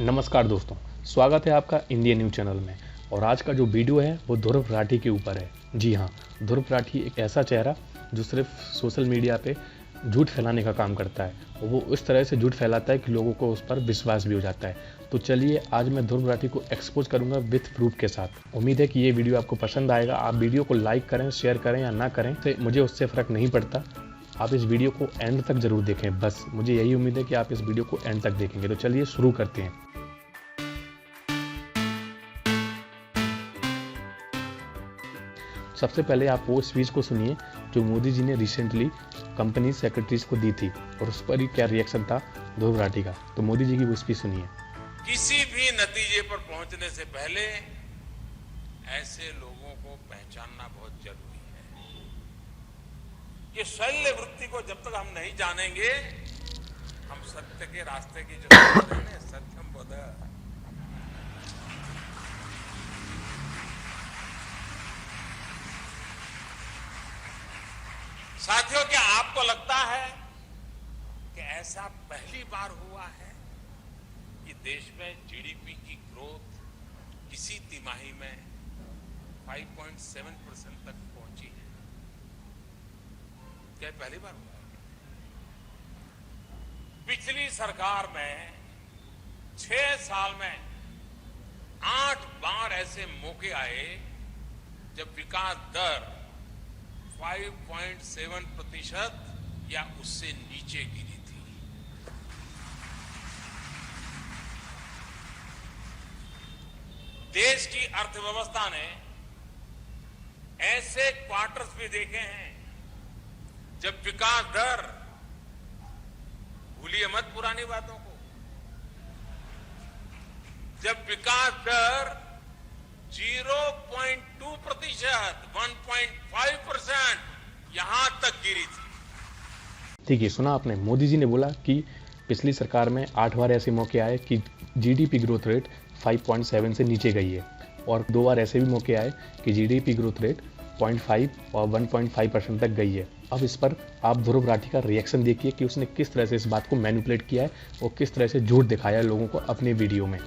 नमस्कार दोस्तों, स्वागत है आपका इंडियन न्यूज़ चैनल में। और आज का जो वीडियो है वो ध्रुव राठी के ऊपर है। जी हाँ, ध्रुव राठी एक ऐसा चेहरा जो सिर्फ सोशल मीडिया पे झूठ फैलाने का काम करता है और वो इस तरह से झूठ फैलाता है कि लोगों को उस पर विश्वास भी हो जाता है। तो चलिए आज मैं ध्रुव राठी को एक्सपोज करूंगा विथ प्रूफ के साथ। उम्मीद है कि ये वीडियो आपको पसंद आएगा। आप वीडियो को लाइक करें, शेयर करें या ना करें, तो मुझे उससे फ़र्क नहीं पड़ता। आप इस वीडियो को एंड तक ज़रूर देखें, बस मुझे यही उम्मीद है कि आप इस वीडियो को एंड तक देखेंगे। तो चलिए शुरू करते हैं। सबसे पहले आप वो स्पीच को सुनिए जो मोदी जी ने रिसेंटली कंपनी सेक्रेटरीज को दी थी और उस पर ही क्या रिएक्शन था ध्रुव राठी का। तो मोदी जी की वो स्पीच सुनिए। किसी भी नतीजे पर पहुंचने से पहले ऐसे लोगों को पहचानना बहुत जरूरी है। ये शल्य वृत्ति को जब तक हम नहीं जानेंगे, हम सत्य के रास्ते की जो सत्यम बोध, साथियों, क्या आपको लगता है कि ऐसा पहली बार हुआ है कि देश में जीडीपी की ग्रोथ किसी तिमाही में 5.7% तक पहुंची है? क्या पहली बार हुआ है? पिछली सरकार में 6 साल में 8 बार ऐसे मौके आए जब विकास दर 5.7% या उससे नीचे गिरी थी। देश की अर्थव्यवस्था ने ऐसे क्वार्टर्स भी देखे हैं जब विकास दर, भूलिए मत पुरानी बातों को, जब विकास दर 0.2%, 1.5% यहां तक गिरी थी। ठीक है, सुना आपने। मोदी जी ने बोला कि पिछली सरकार में 8 बार ऐसे मौके आए कि जीडीपी ग्रोथ रेट 5.7 से नीचे गई है और 2 बार ऐसे भी मौके आए कि जीडीपी ग्रोथ रेट 0.5 और 1.5% तक गई है। अब इस पर आप ध्रुव राठी का रिएक्शन देखिए कि उसने किस तरह से इस बात को मैनिपुलेट किया है और किस तरह से झूठ दिखाया है लोगों को अपने वीडियो में।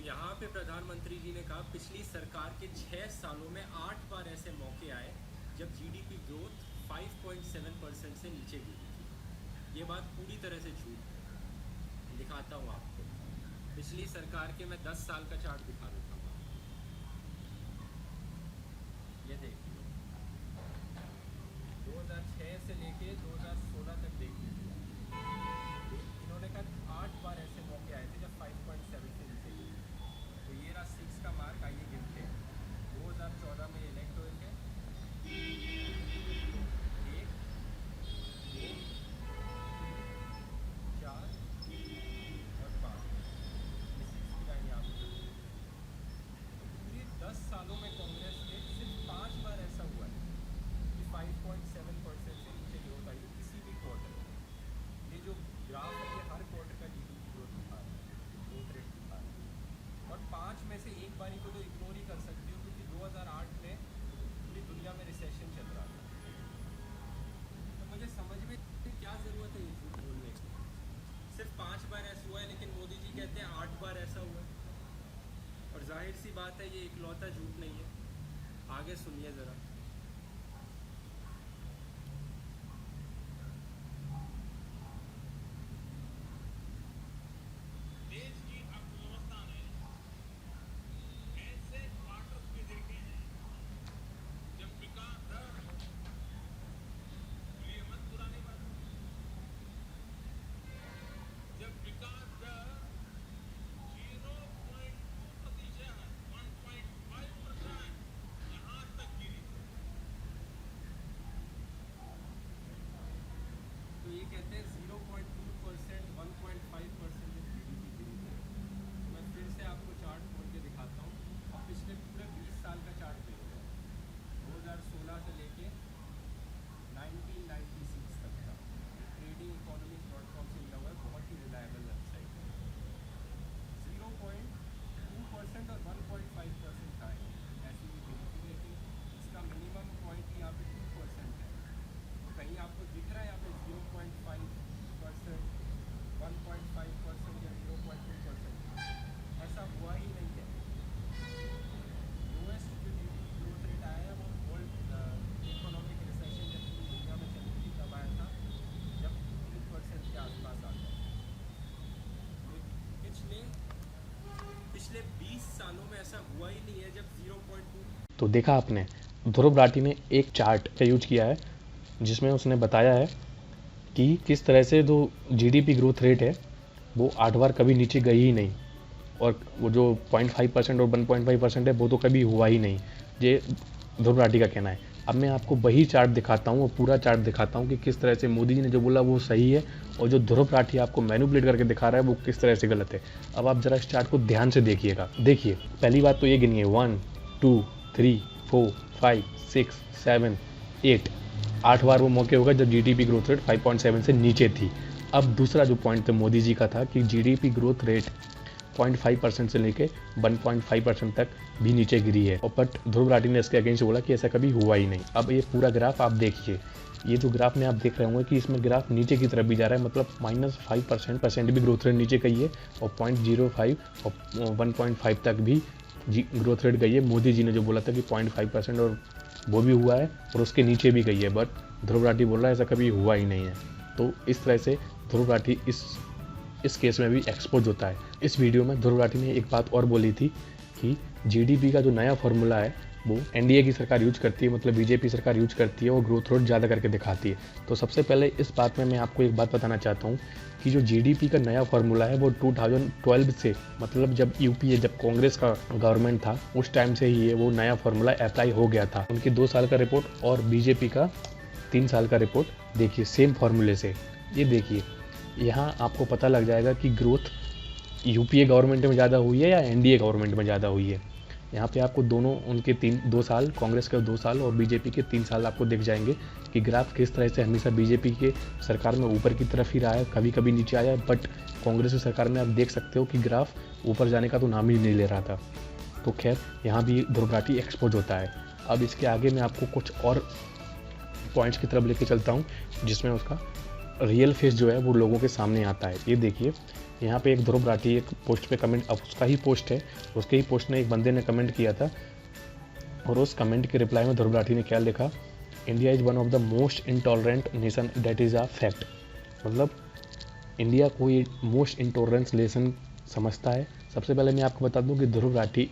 यहाँ पे प्रधानमंत्री जी ने कहा पिछली सरकार के 6 सालों में 8 बार ऐसे मौके आए जब जीडीपी ग्रोथ 5.7% से नीचे गिरी थी। ये बात पूरी तरह से झूठ है। दिखाता हूँ आपको, पिछली सरकार के मैं 10 साल का चार्ट दिखा देता हूँ। ये देखिए, 2006 से लेके 2016 तक देख लीजिए। इन्होंने कहा 8 बार ऐसे मौके आए थे जब 5.7 से नीचे गिरी। तो ये रहा 6 का मार्क, आइए गिनते हैं। 2014 में इलेक्ट हुए थे, 1, 2, 4 और 5। ये 6 की लाइन याद हो। पूरे 10 सालों में कांग्रेस के सिर्फ 5 बार ऐसा हुआ है कि 5.7% से नीचे ग्रोथ आई किसी भी क्वार्टर में। ये जो ग्राफ है ये हर क्वार्टर का जीडीपी ग्रोथ दिखा रहा है, ग्रोथ रेट दिखा रहा है। और 5 में से एक बारी को तो इग्नोर ही कर सकती हो क्योंकि 2008 में पूरी दुनिया में रिसेशन चल रहा था। तो मुझे समझ में क्या ज़रूरत है ये झूठ बोलने की। सिर्फ 5 बार ऐसा हुआ है, लेकिन मोदी जी कहते हैं 8 बार ऐसा हुआ है। और जाहिर सी बात है ये इकलौता झूठ नहीं है, आगे सुनिए ज़रा। देश की अर्थव्यवस्था ने ऐसे क्वार्टर्स भी देखे हैं जब विकास दर, बोलिए मत पुरानी बात, जब विकास दर 0.2%, 1.5% यहाँ तक गिरी। तो ये कहते हैं 0.2%, 1.5% जीडीपी गिरी है। मैं फिर से आपको चार्ट खोल के दिखाता हूँ और पिछले पूरे 20 साल का चार्ट देखते हैं, 2016 से लेके 1996 तक का। tradingeconomics.com से मिला हुआ है, बहुत ही रिलायबल वेबसाइट है। 0.2% और 1.5% का है ऐसी भी गिरी, लेकिन इसका मिनिमम पॉइंट यहाँ पे 2% है। तो कहीं आपको दिख रहा है यहाँ पे 0.5%, 1.5% या 0.2%? ऐसा हुआ ही नहीं है। लोएस्ट जो जीडीपी ग्रोथ रेट आया है वो वर्ल्ड इकोनॉमिक रिसेशन जब पूरी दुनिया में चली थी तब आया था, जब 3% के आसपास आ गया। पिछले 20 सालों में ऐसा हुआ ही नहीं है जब 0.2। तो देखा आपने, ध्रुव राठी ने एक चार्ट का यूज किया है जिसमें उसने बताया है कि किस तरह से जो जीडीपी ग्रोथ रेट है वो 8 बार कभी नीचे गई ही नहीं, और वो जो 0.5% और 1.5% है वो तो कभी हुआ ही नहीं। ये ध्रुव राठी का कहना है। अब मैं आपको वही चार्ट दिखाता हूँ, वो पूरा चार्ट दिखाता हूँ कि किस तरह से मोदी जी ने जो बोला वो सही है और जो ध्रुव राठी आपको मैनिपुलेट करके दिखा रहा है वो किस तरह से गलत है। अब आप जरा इस चार्ट को ध्यान से देखिएगा। देखिए, पहली बात तो ये गिनिए, 1 2 3 4 5 6 7 8 8 बार वो मौके होगा जब जीडीपी ग्रोथ रेट 5.7 से नीचे थी। अब दूसरा जो पॉइंट था मोदी जी का था कि जीडीपी ग्रोथ रेट 0.5% से लेके 1.5% तक भी नीचे गिरी है, और बट ध्रुव राठी ने इसके अगेंस्ट बोला कि ऐसा कभी हुआ ही नहीं। अब ये पूरा ग्राफ आप देखिए, ये जो ग्राफ में आप देख रहे होंगे कि इसमें ग्राफ नीचे की तरफ भी जा रहा है, मतलब -5% भी ग्रोथ रेट नीचे गई है, और 0.05 और 1.5 तक भी ग्रोथ रेट गई है। मोदी जी ने जो बोला था कि 0.5% और वो भी हुआ है और उसके नीचे भी गई है, बट ध्रुव राठी बोल रहा है ऐसा कभी हुआ ही नहीं है। तो इस तरह से ध्रुव राठी इस केस में भी एक्सपोज होता है। इस वीडियो में ध्रुव राठी ने एक बात और बोली थी कि जीडीपी का जो नया फॉर्मूला है वो एनडीए की सरकार यूज करती है, मतलब बीजेपी सरकार यूज करती है, और ग्रोथ रेट ज़्यादा करके दिखाती है। तो सबसे पहले इस बात में मैं आपको एक बात बताना चाहता हूँ कि जो जीडीपी का नया फॉर्मूला है वो 2012 से, मतलब जब यूपीए, जब कांग्रेस का गवर्नमेंट था उस टाइम से ही वो नया फॉर्मूला अप्लाई हो गया था। उनकी 2 साल का रिपोर्ट और बीजेपी का 3 साल का रिपोर्ट देखिए, सेम फॉर्मूले से। ये देखिए, यहाँ आपको पता लग जाएगा कि ग्रोथ यूपीए गवर्नमेंट में ज़्यादा हुई है या एनडीए गवर्नमेंट में ज़्यादा हुई है। यहाँ पे आपको दोनों, उनके 2 साल, कांग्रेस के 2 साल और बीजेपी के 3 साल आपको दिख जाएंगे कि ग्राफ किस तरह से हमेशा बीजेपी के सरकार में ऊपर की तरफ ही रहा है, कभी कभी नीचे आया, बट कांग्रेस की सरकार में आप देख सकते हो कि ग्राफ ऊपर जाने का तो नाम ही नहीं ले रहा था। तो खैर, यहाँ भी ध्रुव राठी एक्सपोज होता है। अब इसके आगे मैं आपको कुछ और पॉइंट्स की तरफ लेके चलता हूँ जिसमें उसका रियल फेस जो है वो लोगों के सामने आता है। ये देखिए, यहाँ पे एक ध्रुव राठी एक पोस्ट पे कमेंट, अब उसका ही पोस्ट है, उसके ही पोस्ट में एक बंदे ने कमेंट किया था, और उस कमेंट के रिप्लाई में ध्रुव राठी ने क्या लिखा, India is one of the most intolerant nation, that is a fact. मतलब इंडिया को ये मोस्ट इंटॉलरेंस नेशन समझता है। सबसे पहले मैं आपको बता दूं कि ध्रुव राठी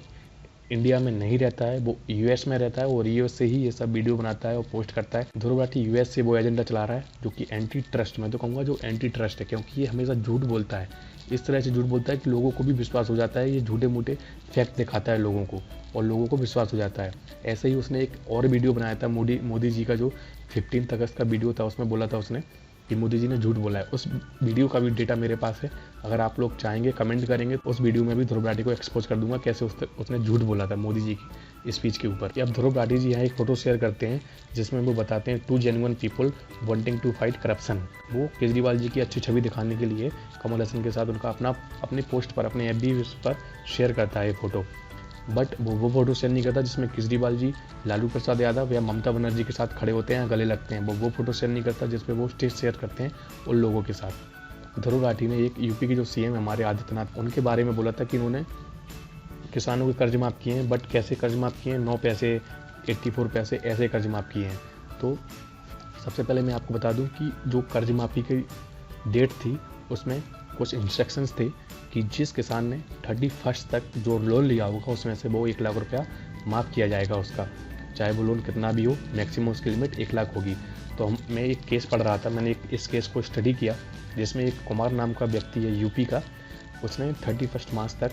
इंडिया में नहीं रहता है, वो यूएस में रहता है, और यूएस से ही ये सब वीडियो बनाता है और पोस्ट करता है। ध्रुव राठी यूएस से वो एजेंडा चला रहा है जो कि एंटी ट्रस्ट, मैं तो कहूँगा जो एंटी ट्रस्ट है, क्योंकि ये हमेशा झूठ बोलता है। इस तरह से झूठ बोलता है कि लोगों को भी विश्वास हो जाता है, ये झूठे मूठे फैक्ट दिखाता है लोगों को और लोगों को विश्वास हो जाता है। ऐसे ही उसने एक और वीडियो बनाया था मोदी जी का, जो 15 अगस्त का वीडियो था, उसमें बोला था उसने कि मोदी जी ने झूठ बोला है। उस वीडियो का भी डेटा मेरे पास है, अगर आप लोग चाहेंगे कमेंट करेंगे तो उस वीडियो में भी ध्रुव राठी को एक्सपोज कर दूंगा कैसे उसने झूठ बोला था मोदी जी की स्पीच के ऊपर। अब ध्रुव राठी जी यहाँ एक फोटो शेयर करते हैं जिसमें वो बताते हैं 2 genuine people wanting to fight corruption. वो केजरीवाल जी की अच्छी छवि दिखाने के लिए कमल हसन के साथ उनका अपने पोस्ट पर, अपने एफबी पर शेयर करता है ये फोटो, बट वो फोटो शेयर नहीं करता जिसमें केजरीवाल जी लालू प्रसाद यादव या ममता बनर्जी के साथ खड़े होते हैं, गले लगते हैं। वो फोटो शेयर नहीं करता जिसमें वो स्टेज शेयर करते हैं उन लोगों के साथ। ध्रुव राठी ने एक यूपी के जो सीएम हमारे आदित्यनाथ, उनके बारे में बोला था कि उन्होंने किसानों के कर्ज माफ़ किए हैं, बट कैसे कर्ज माफ़ किए हैं, 9 पैसे 84 पैसे ऐसे कर्ज माफ़ किए हैं। तो सबसे पहले मैं आपको बता दूं कि जो कर्ज माफ़ी की डेट थी उसमें कुछ इंस्ट्रक्शंस थे कि जिस किसान ने 31 तक जो लोन लिया होगा उसमें से वो 1 लाख रुपया माफ़ किया जाएगा उसका, चाहे वो लोन कितना भी हो, मैक्सिमम उसकी लिमिट 1 लाख होगी। तो मैं एक केस पढ़ रहा था, मैंने इस केस को स्टडी किया जिसमें एक कुमार नाम का व्यक्ति है यूपी का, उसने 31 मार्च तक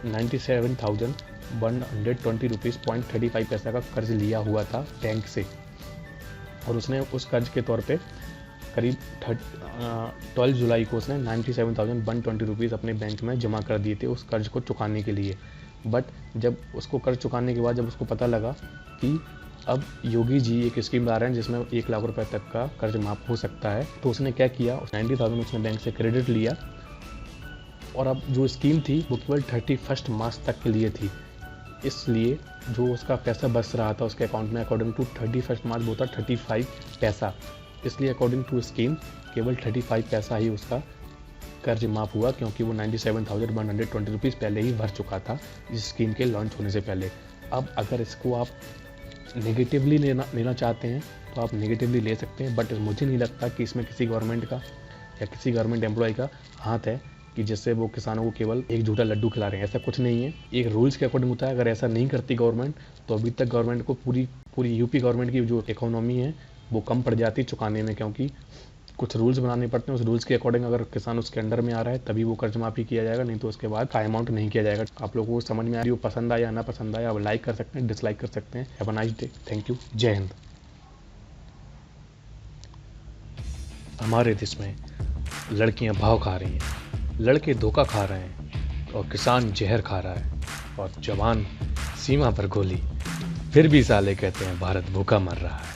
97,120 रुपीज़ 0.35 पैसा का कर्ज लिया हुआ था बैंक से, और उसने उस कर्ज के तौर पे करीब 12 जुलाई को उसने 97,120 रुपीज़ अपने बैंक में जमा कर दिए थे उस कर्ज को चुकाने के लिए। बट जब उसको कर्ज चुकाने के बाद जब उसको पता लगा कि अब योगी जी एक स्कीम ला रहे हैं जिसमें 1 लाख रुपए तक का कर्ज माफ़ हो सकता है, तो उसने क्या किया, 90,000 उसने बैंक से क्रेडिट लिया, और अब जो स्कीम थी वो केवल 31 मार्च तक के लिए थी, इसलिए जो उसका पैसा बच रहा था उसके अकाउंट में अकॉर्डिंग टू 31 मार्च वो था 35 पैसा, इसलिए अकॉर्डिंग टू स्कीम केवल 35 पैसा ही उसका कर्ज माफ़ हुआ, क्योंकि वो 97,120 रुपीज़ पहले ही भर चुका था इस स्कीम के लॉन्च होने से पहले। अब अगर इसको आप नेगेटिवली लेना चाहते हैं तो आप नेगेटिवली ले सकते हैं, बट मुझे नहीं लगता कि इसमें किसी गवर्नमेंट का या किसी गवर्नमेंट एम्प्लॉय का हाथ है कि जिससे वो किसानों को केवल एक झूठा लड्डू खिला रहे हैं। ऐसा कुछ नहीं है, एक रूल्स के अकॉर्डिंग होता है। अगर ऐसा नहीं करती गवर्नमेंट तो अभी तक गवर्नमेंट को पूरी यूपी गवर्नमेंट की जो इकोनॉमी है वो कम पड़ जाती चुकाने में, क्योंकि कुछ रूल्स बनाने पड़ते हैं। उस रूल्स के अकॉर्डिंग अगर किसान उसके अंडर में आ रहा है तभी वो कर्ज माफ़ी किया जाएगा, नहीं तो उसके बाद का अमाउंट नहीं किया जाएगा। आप लोगों को समझ में आ रही हो, पसंद आया या ना पसंद आया, आप लाइक कर सकते हैं, डिसलाइक कर सकते हैं। Have a nice day, thank you, जय हिंद। हमारे देश में लड़कियां भाव खा रही हैं, लड़के धोखा खा रहे हैं, और किसान जहर खा रहा है, और जवान सीमा पर गोली, फिर भी साले कहते हैं भारत भूखा मर रहा है।